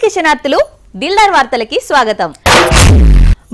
అందరికీ శనార్థులు దిల్దార్ వార్తలకి స్వాగతం.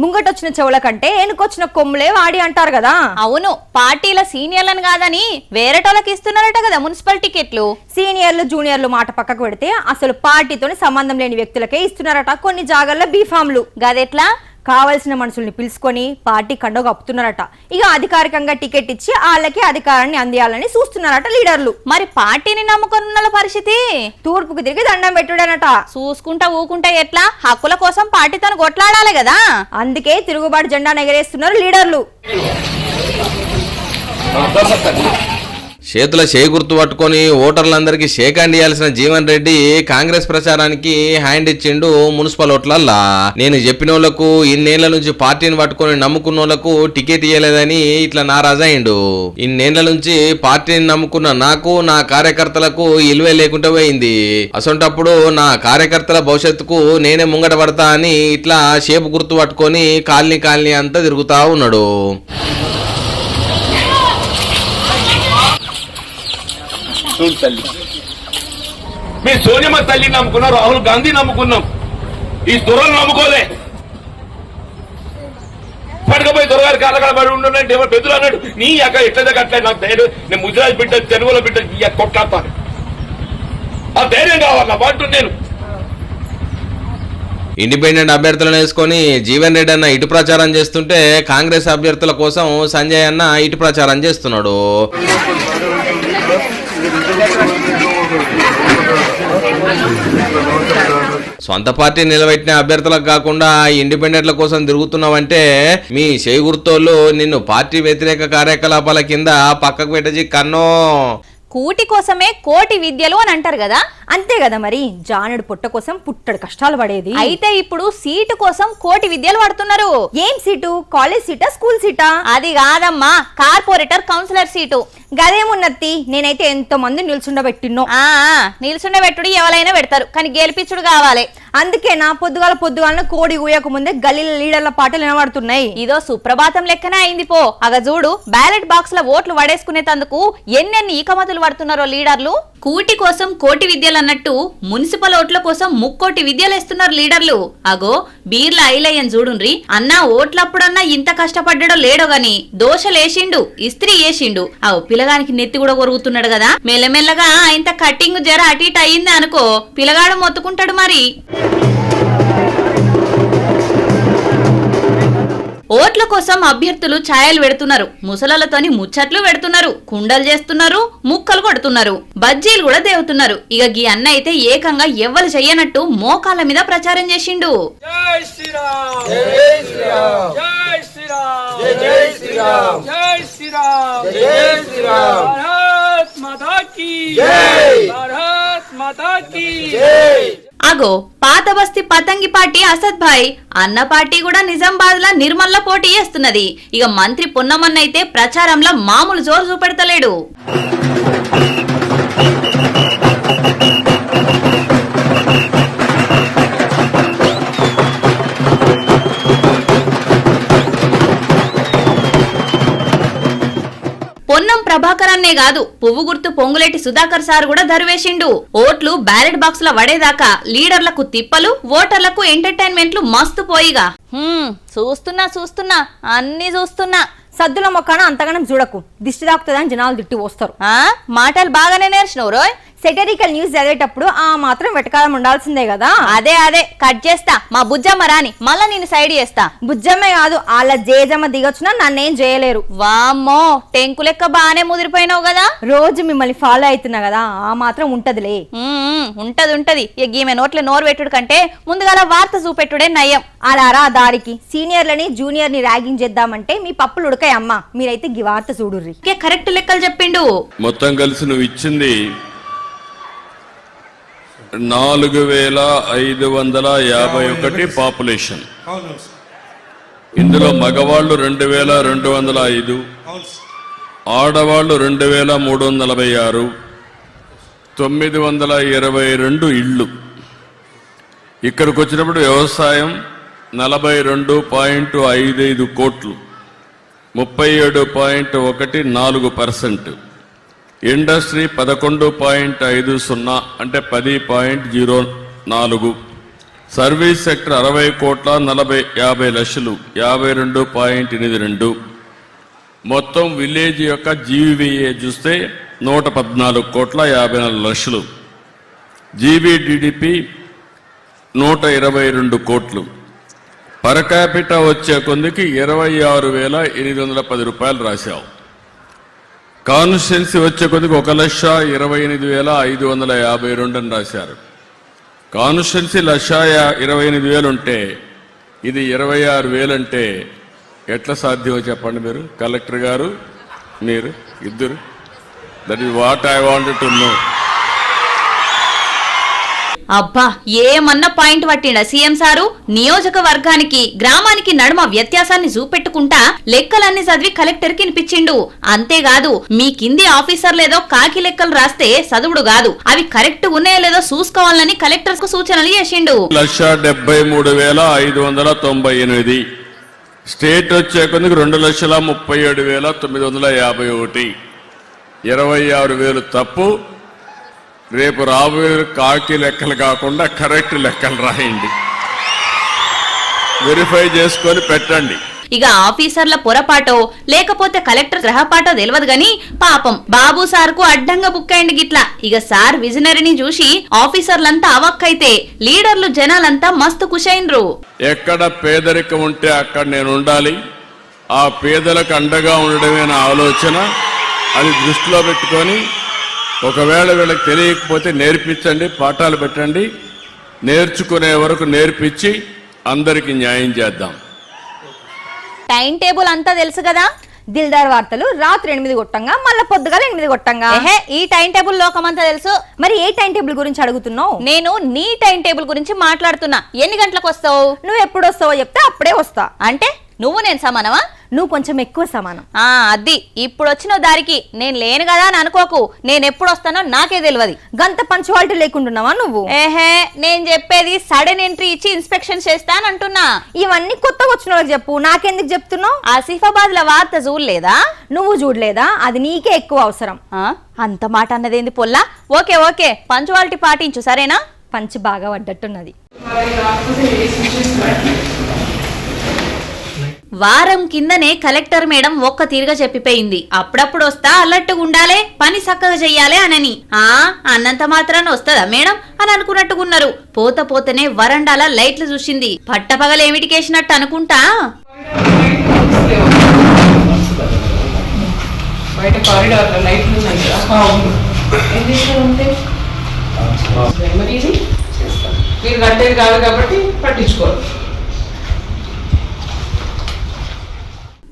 ముంగటొచ్చిన చెవుల కంటే ఎనుకొచ్చిన కొమ్ములే వాడి అంటారు కదా. అవును, పార్టీల సీనియర్లను కాదని వేరేటోళ్ళకి ఇస్తున్నారట కదా మున్సిపల్ టికెట్లు. సీనియర్లు జూనియర్లు మాట పక్కకు పెడితే అసలు పార్టీతోని సంబంధం లేని వ్యక్తులకే ఇస్తున్నారట కొన్ని జాగాల్లో బీఫామ్లు. గదెట్లా? కావలసిన మనుషుల్ని పిలుచుకొని పార్టీ కండో కప్పుతున్నారట. ఇక అధికారికంగా టికెట్ ఇచ్చి వాళ్ళకి అధికారాన్ని అందియాలని చూస్తున్నారట లీడర్లు. మరి పార్టీని నమ్ముకున్న పరిస్థితి తూర్పుకు తిరిగి దండం పెట్టుడనట. చూసుకుంటా ఊకుంటా ఎట్లా? హక్కుల కోసం పార్టీతో కొట్లాడాలి కదా. అందుకే తిరుగుబాటు జెండా ఎగరేస్తున్నారు లీడర్లు. చేతుల గుర్తు పట్టుకొని ఓటర్లందరికీ షేక్ హ్యాండ్ ఇయ్యాల్సిన జీవన్ రెడ్డి కాంగ్రెస్ ప్రచారానికి హ్యాండ్ ఇచ్చిండు మున్సిపల్ ఓట్లల్లా. నేను చెప్పిన వాళ్ళకు ఇన్నేళ్ల నుంచి పార్టీని పట్టుకొని నమ్ముకున్న వాళ్ళకు టికెట్ ఇయ్యలేదని ఇట్లా నారాజయిండు. ఇన్నేళ్ల నుంచి పార్టీని నమ్ముకున్న నాకు నా కార్యకర్తలకు ఇలువే లేకుండా పోయింది. అసొంటప్పుడు నా కార్యకర్తల భవిష్యత్తుకు నేనే ముంగట పడతా అని ఇట్లా షేపు గుర్తు పట్టుకొని కాలనీ అంతా తిరుగుతా ఉన్నాడు. తల్లి మీరు సోనియమ్మ తల్లి నమ్ముకున్నాం, రాహుల్ గాంధీ నమ్ముకున్నాం, ఈ దొరలు నమ్ముకోలే. పడకపోయి దొరగారి కాలకాల పడి ఉండంటే పెద్దలు అన్నాడు, నీ అక్క ఎట్లా అట్లా నాకు ధైర్యం, నేను ముజరాజ్ బిడ్డ తెలుగులో బిడ్డ కొట్లాడతాను, ఆ ధైర్యం కావాలా బాటు. నేను ఇండిపెండెంట్ అభ్యర్థులను వేసుకొని జీవన్ రెడ్డి అన్న ఇటు ప్రచారం చేస్తుంటే కాంగ్రెస్ అభ్యర్థుల కోసం సంజయ్ అన్న ఇటు ప్రచారం చేస్తున్నాడు. సొంత పార్టీ నిలబెట్టిన అభ్యర్థులకు కాకుండా ఇండిపెండెంట్ల కోసం తిరుగుతున్నావంటే మీ గుర్తోళ్ళు నిన్ను పార్టీ వ్యతిరేక కార్యకలాపాల కింద పక్కకు పెట్టజి కన్నో. కూటి కోసమే కోటి విద్యలు అని అంటారు కదా, అంతే కదా. మరి జానుడు పుట్ట కోసం పుట్టడు కష్టాలు పడేది. అయితే ఇప్పుడు సీటు కోసం కోటి విద్యలు పడుతున్నారు. ఏం సీటు? కాలేజ్ సీటా, స్కూల్ సీటా? అది కాదమ్మా, కార్పొరేటర్ కౌన్సిలర్ సీటు. గదేమున్నత్తి, నేనైతే ఎంతో మంది నిల్చుండబెట్టినో. నిల్చుండబెట్టుడు ఎవరైనా పెడతారు, కానీ గెలిపించుడు కావాలి. అందుకే నా పొద్దుగాల కోడి ఊయక ముందే గల్లీల లీడర్ల పాటలు వినబడుతున్నాయి. ఇదో సుప్రభాతం లెక్కనే అయింది పో. అగ చూడు, బ్యాలెట్ బాక్స్ లో ఓట్లు పడేసుకునేందుకు ఎన్నెన్ని ఈకమతులు పడుతున్నారో లీడర్లు. కూటి కోసం కోటి విద్యలు అన్నట్టు మున్సిపల్ ఓట్ల కోసం ముక్కోటి విద్యలు వేస్తున్నారు లీడర్లు. అగో బీర్ల ఐలయ్యని చూడుండ్రి, అన్నా ఓట్లప్పుడన్నా ఇంత కష్టపడ్డాడో లేడో గాని దోశలేసిండు, ఇస్త్రీ వేసిండు. అవు పిల్లగానికి నెత్తి కూడా కొరుగుతున్నాడు కదా. మెల్లమెల్లగా ఇంత కట్టింగ్ జర అటు ఇటు అయింది అనుకో, పిల్లగాడు మొత్తుకుంటాడు. మరి ఓట్ల కోసం అభ్యర్థులు ఛాయలు పెడుతున్నారు, ముసలలతోని ముచ్చట్లు పెడుతున్నారు, కుండలు చేస్తున్నారు, ముక్కలు కొడుతున్నారు, బజ్జీలు కూడా దేవుతున్నారు. ఇక గీ అన్న అయితే ఏకంగా ఎవ్వరు చెయ్యనట్టు మోకాళ్ళ మీద ప్రచారం చేసిండు. జై శ్రీరామ్, జై శ్రీరామ్, జై శ్రీరామ్, జై శ్రీరామ్, జై శ్రీరామ్, జై శ్రీరామ్, భారత్ మాతా కీ జై, భారత్ మాతా కీ జై. అగో పాత బస్తీ పతంగి పార్టీ అసద్ భాయ్ అన్న పార్టీ కూడా నిజామాబాద్ లా నిర్మల్లో పోటీ చేస్తున్నది. ఇక మంత్రి పొన్నమన్న అయితే ప్రచారంలో మామూలు జోరు చూపెడతలేడు. పొన్నం ప్రభాకర్ అన్నే కాదు, పువ్వు గుర్తు పొంగులేటి సుధాకర్ సార్ కూడా దరివేసిండు. ఓట్లు బ్యాలెట్ బాక్స్ లో పడేదాకా లీడర్లకు తిప్పలు, ఓటర్లకు ఎంటర్టైన్మెంట్లు మస్తు పోయిగా. చూస్తున్నా అన్ని చూస్తున్నా. సద్దుల మొక్కన అంతగానం చూడకు, దిష్టి తాకుతుందని జనాలు తిట్టి వస్తారు. మాటలు బాగానే నేర్చినవు రోయ్. సెటరికల్ న్యూస్ చదివేటప్పుడు ఆ మాత్రం వెటకాలం ఉండాల్సిందే కదా. అదే కట్ చేస్తా, మా బుజ్జమ్మ రాని మళ్ళా నేను సైడ్ చేస్తా. బుజ్జమ్మే కాదు, వాళ్ళ జేజమ్మ దిగొచ్చునా నన్నేం చేయలేరు. వామ్మో, టెంకు లెక్క బానే ముదిరిపోయినావు కదా. రోజు మిమ్మల్ని ఫాలో అవుతున్నా కదా, ఆ మాత్రం ఉంటదిలే. ఉంటది. ఇక ఈమె నోట్ల నోరు పెట్టుడు కంటే ముందుగా వార్త చూపెట్టుడే నయం. అలారా దారికి సీనియర్లని జూనియర్ ని ర్యాగింగ్ చేద్దామంటే మీ పప్పులు ఉడకాయి అమ్మా. మీరైతే ఈ వార్త చూడుర్రి. కరెక్ట్ లెక్కలు చెప్పిండు. మొత్తం కలిసి నువ్వు ఇచ్చింది 4551 పాపులేషన్. ఇందులో మగవాళ్ళు 2205, ఆడవాళ్ళు 2346, 922 ఇళ్ళు. ఇక్కడికి వచ్చినప్పుడు వ్యవసాయం 42.55 కోట్లు, 37.14%. ఇండస్ట్రీ 11.50 అంటే 10.04, సర్వీస్ సెక్టర్ 60,40,50,00,000 52.82. మొత్తం విలేజ్ యొక్క జీవీఏ చూస్తే 114,54,00,000. జీవీడీడీపీ 122 కోట్లు. పర్ క్యాపిటా వచ్చే కొందికి 26,810 రూపాయలు రాశావు. కాన్స్టిట్యున్సీ వచ్చే కొద్దికి 1,28,552 అని రాశారు. కాన్స్టిట్యున్సీ 1,28,000 ఉంటే ఇది 26,000 అంటే ఎట్లా సాధ్యమో చెప్పండి మీరు, కలెక్టర్ గారు మీరు ఇద్దరు. That is what I wanted to know. అబ్బా ఏమన్నా పాయింట్ పట్టిండా సీఎం సారు. నియోజకవర్గానికి గ్రామానికి నడుమ వ్యత్యాసాన్ని చూపెట్టుకుంటా లెక్కలన్నీ చదివి కలెక్టర్ కి వినిపించిండు. అంతేకాదు మీ కింది ఆఫీసర్లేదో కాకి లెక్కలు రాస్తే చదువుడు కాదు, అవి కరెక్ట్ ఉన్నాయో లేదో చూసుకోవాలని కలెక్టర్ కు సూచనలు చేసిండు. 1,73,598. స్టేట్ వచ్చే కొద్దికి 2,37,951. 26,000 తప్పు. రేపు రాబోయే కాకి లెక్కలు కాకుండా కరెక్ట్ లెక్కలు రాయండి, వెరిఫై చేసుకొని పెట్టండి. ఇక ఆఫీసర్ల పొరపాటో లేకపోతే కలెక్టర్ గ్రహపాటో తెలియదు గాని పాపం బాబు సార్ కు అడ్డంగా బుక్ అయింది గిట్లా. ఇక సార్ విజనరీని చూసి ఆఫీసర్లంతా అవక్కైతే లీడర్లు జనాలంతా మస్తు ఖుషైండ్రు. ఎక్కడ పేదరికం ఉంటే అక్కడ నేను ఉండాలి, ఆ పేదలకు అండగా ఉండడమే నా ఆలోచన. అది దృష్టిలో పెట్టుకొని ఒకవేళ వీళ్ళకి తెలియకపోతే నేర్పించండి, పాఠాలు పెట్టండి, నేర్చుకునే వరకు నేర్పించి అందరికి న్యాయం చేద్దాం. టైం టేబుల్ అంతా తెలుసు కదా. దిల్దార్ వార్తలు రాత్రి 8 కొట్టంగా మళ్ళీ పొద్దుగాల 8 కొట్టంగా. ఈ టైం టేబుల్ లోకమంతా తెలుసు. మరి ఏ టైం టేబుల్ గురించి అడుగుతున్నావు? నేను నీ టైం టేబుల్ గురించి మాట్లాడుతున్నా. ఎన్ని గంటలకు వస్తావు? నువ్వు ఎప్పుడు వస్తావో చెప్తే అప్పుడే వస్తా. అంటే నువ్వు నేను సమానమా? నువ్వు కొంచెం ఎక్కువ సమానం. అది ఇప్పుడు వచ్చిన దారికి నేను లేను కదా అని అనుకోకు. నేను ఎప్పుడు వస్తానో నాకే తెలియదు. గంత పంచువాలిటీ లేకుంటున్నావా నువ్వు? నేను చెప్పేది సడన్ ఎంట్రీ ఇచ్చి ఇన్స్పెక్షన్ చేస్తానంటున్నా. ఇవన్నీ కొత్తగా వచ్చిన వాళ్ళకి చెప్పు, నాకెందుకు చెప్తున్నావు? ఆసిఫాబాద్ లో వార్త చూడలేదా? నువ్వు చూడలేదా? అది నీకే ఎక్కువ అవసరం. అంత మాట అన్నదేంది పొల్లా? ఓకే పంచువాలిటీ పాటించు సరేనా? పంచి బాగా పడ్డట్టున్నది. వారం కిందనే కలెక్టర్ మేడం ఒక్క తీరుగా చెప్పిపోయింది. అప్పుడప్పుడు వస్తా అలర్ట్గా ఉండాలే, పని చక్కగా చెయ్యాలి అనని. అన్నంత మాత్రాన వస్తుందా మేడం అని అనుకున్నట్టుకున్నారు. పోతనే వరండాల లైట్లు చూసింది. పట్టపగలేమిటికేసినట్టు అనుకుంటా. బయట కారిడార్లో లైట్లు ఉన్నాయి కదా, మరి ఇది మీరు కట్టేది కాదు కాబట్టి పట్టించుకోరు.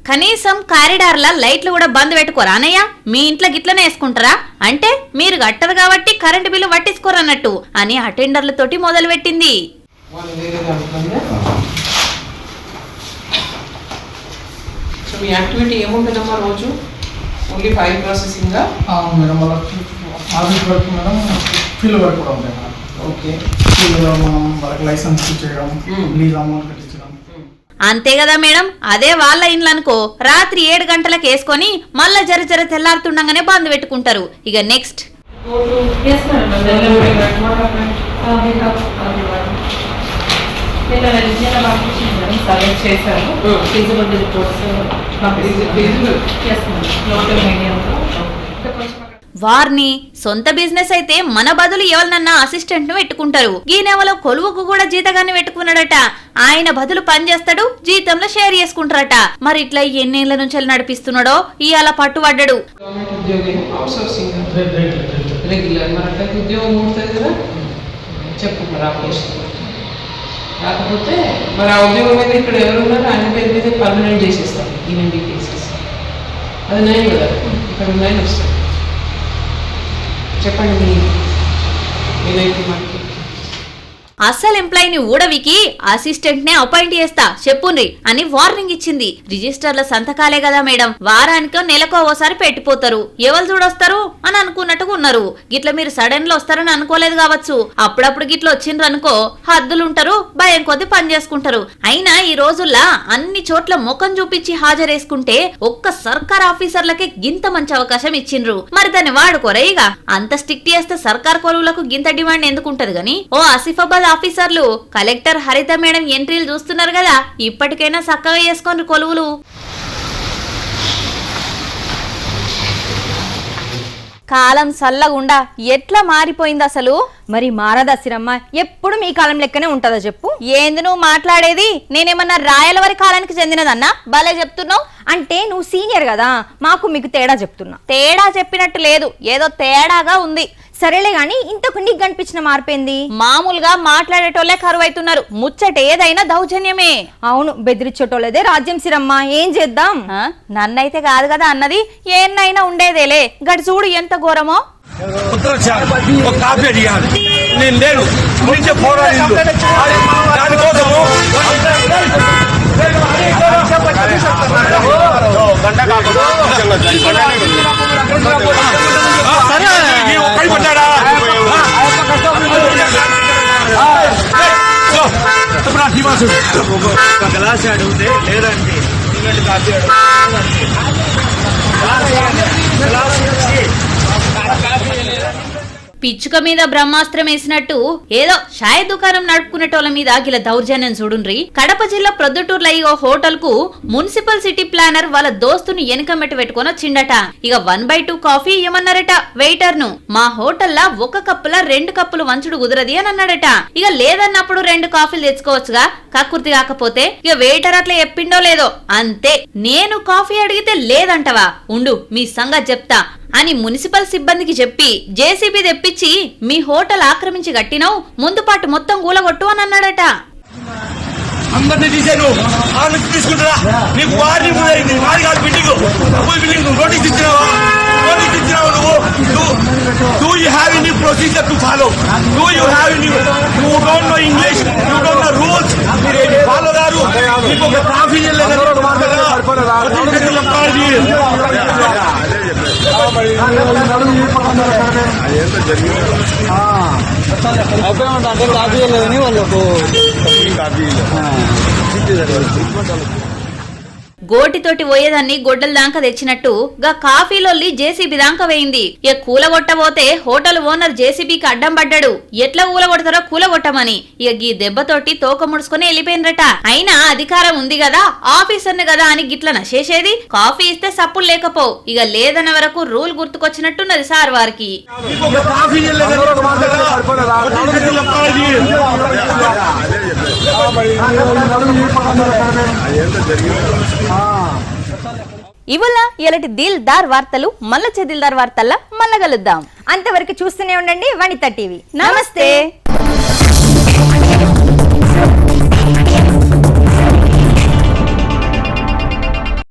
కనీసం కారిడార్ల లైట్లు కూడా బంద్ పెట్టుకోరా అన్నయ్య? మీ ఇంట్లో గిట్లనే వేసుకుంటారా? అంటే మీరు కట్టరు కాబట్టి కరెంటు బిల్లు పట్టించుకోరన్నట్టు అని అటెండర్లతోటి మొదలు పెట్టింది. సో మీ యాక్టివిటీ ఏముంటుందమ్మా రోజు? Only file processing? Madam office work madam, field work కూడా ఉంటాయి మేడం. ఓకే. ఫీల్డ్లో మనం వాళ్ళకి లైసెన్స్ ఇచ్చేయడం, లీజ్ అమౌంట్ కట్టించడం. అంతే కదా మేడం. అదే వాళ్ళ ఇండ్లు అనుకో, రాత్రి 7 గంటలకు వేసుకొని మళ్ళా జర తెల్లారుతుండగానే బంద్ పెట్టుకుంటారు. ఇక నెక్స్ట్ వారిని సొంత బిజినెస్ అయితే మన బదులు ఎవరినన్నా అసిస్టెంట్ ను పెట్టుకుంటారు. ఈయనెవలో కొలువుకు కూడా జీతగాన్ని పెట్టుకున్నాడట. ఆయన బదులు పనిచేస్తాడు, జీతంలో షేర్ చేసుకుంటారట. మరి ఇట్లా ఎన్నేళ్ల నుంచి నడిపిస్తున్నాడో ఇవాళ పట్టుబడ్డాడు. రెగ్యులర్ మరి అట్లయితే ఉద్యోగం ఉంటుంది కదా, చెప్పు మరి అప్లికేషన్. కాకపోతే మరి ఆ ఉద్యోగం మీద ఇక్కడ ఎవరున్నారో ఆయన పేరు మీద పర్మనెంట్ చేసేస్తాం. ఈవెన్ డీటెయిల్స్ అది నేను కదా ఇక్కడ ఉన్నాయని వస్తాను. చెప్పండి మీదైతే మనకి అసలు ఎంప్లాయీని ఊడవికి అసిస్టెంట్ నే అపాయింట్ చేస్తా చెప్పుండ్రి అని వార్నింగ్ ఇచ్చింది. రిజిస్టర్ల సంతకాలే కదా మేడం, వారానికో నెలకో ఓసారి పెట్టిపోతారు. ఎవరు చూడొస్తారు అని అనుకున్నట్టుగా ఉన్నారు. గిట్ల మీరు సడన్ లో వస్తారని అనుకోలేదు కావచ్చు. అప్పుడప్పుడు గిట్ల వచ్చిండ్రు అనుకో హద్దులుంటారు, భయం కొద్ది పని చేసుకుంటారు. అయినా ఈ రోజుల్లా అన్ని చోట్ల ముఖం చూపించి హాజరేసుకుంటే ఒక్క సర్కార్ ఆఫీసర్లకే గింత మంచి అవకాశం ఇచ్చిండ్రు. మరి దాన్ని వాడుకోరా? ఇక అంత స్ట్రిక్ట్ చేస్తే సర్కార్ కొలువులకు గింత డిమాండ్ ఎందుకుంటది గాని ఓ ఆసిఫాబాద్ ఆఫీసర్లు కలెక్టర్ హరిత మేడం ఎంట్రీలు చూస్తున్నారు కదా, ఇప్పటికైనా చక్కగా చేసుకొని కొలువులు. కాలం సల్లగుండా ఎట్లా మారిపోయింది అసలు. మరి మారదా సిరమ్మ, ఎప్పుడు మీ కాలం లెక్కనే ఉంటుందా చెప్పు. ఏంది నువ్వు మాట్లాడేది? నేనేమన్నా రాయలవారి కాలానికి చెందినదన్నా? భలే చెప్తున్నావు. అంటే నువ్వు సీనియర్ కదా, మాకు మీకు తేడా చెప్తున్నా. తేడా చెప్పినట్టు లేదు, ఏదో తేడాగా ఉంది. సరేలే గాని ఇంతకు నీకు కనిపించిన మార్పేంది? మామూలుగా మాట్లాడేటోళ్లే కరువైతున్నారు, ముచ్చట ఏదైనా దౌర్జన్యమే. అవును, బెదిరించేటోళ్ళదే రాజ్యం సిరమ్మ, ఏం చేద్దాం? నన్నైతే కాదు కదా అన్నది, ఏన్నైనా ఉండేదేలే. గడి చూడు ఎంత ఘోరమో. కాపీ అడిగాను నేను లేను గురించి పోరాడిండు దానికోసము పడ్డాడా గ్లాస్ అడిగితే లేదండి కాపీ పిచ్చుక మీద బ్రహ్మాస్త్రం వేసినట్టు ఏదో షాయ దుకాణం నడుపుకునేటోళ్ళ మీద గిల దౌర్జన్యం చూడుండ్రి. కడప జిల్లా ప్రొద్దుటూర్లో ఓ హోటల్ కు మున్సిపల్ సిటీ ప్లానర్ వాళ్ళ దోస్తును వెనకమెట్టు పెట్టుకొని వచ్చిండట. ఇక 1/2 కాఫీ ఇవ్వమన్నారట వెయిటర్ ను. మా హోటల్లా 1 కప్పుల 2 కప్పులు వంచుడు కుదరది అని అన్నాడట. ఇక లేదన్నప్పుడు 2 కాఫీలు తెచ్చుకోవచ్చుగా, కక్కుర్తి కాకపోతే. ఇక వెయిటర్ అట్లా చెప్పిండో లేదో అంతే. నేను కాఫీ అడిగితే లేదంటవా, ఉండు మీ సంగతి చెప్తా అని మున్సిపల్ సిబ్బందికి చెప్పి జేసీబీ తెప్పించి మీ హోటల్ ఆక్రమించి కట్టినావు, ముందు పాటు మొత్తం కూలగొట్టు అని అన్నాడట. అందరినీ తీసాను తీసుకుంటారా నీకు వారి వారి కాదు బిల్డింగ్ బిల్డింగ్ నోటీస్ ఇచ్చినావా నువ్వు do you have any procedure to follow do you have any you don't know English you don't know rules follow గారు మీకు ఒక కాఫీ గోటితోటి పోయేదాన్ని గొడ్డల దాకా తెచ్చినట్టు గా కాఫీలొల్లి జేసీబీ దాకా వేయింది. ఇక కూలగొట్టబోతే హోటల్ ఓనర్ జేసీబీకి అడ్డం పడ్డాడు. ఎట్లా కూలగొడతారో కూలగొట్టమని. ఇక ఈ దెబ్బతోటి తోక ముడుచుకొని వెళ్ళిపోయిందట. అయినా అధికారం ఉంది కదా, ఆఫీసర్ని కదా అని గిట్ల నశేషేది. కాఫీ ఇస్తే సప్పులు లేకపో. ఇక లేదన్న వరకు రూల్ గుర్తుకొచ్చినట్టున్నది సార్ వారికి. ఇవాళ ఇలాంటి దిల్దార్ వార్తలు మళ్ళా చెదిల్దార్ వార్తల్లా మళ్ళా కలుద్దాం. అంతవరకు చూస్తూనే ఉండండి వనిత టీవీ. నమస్తే.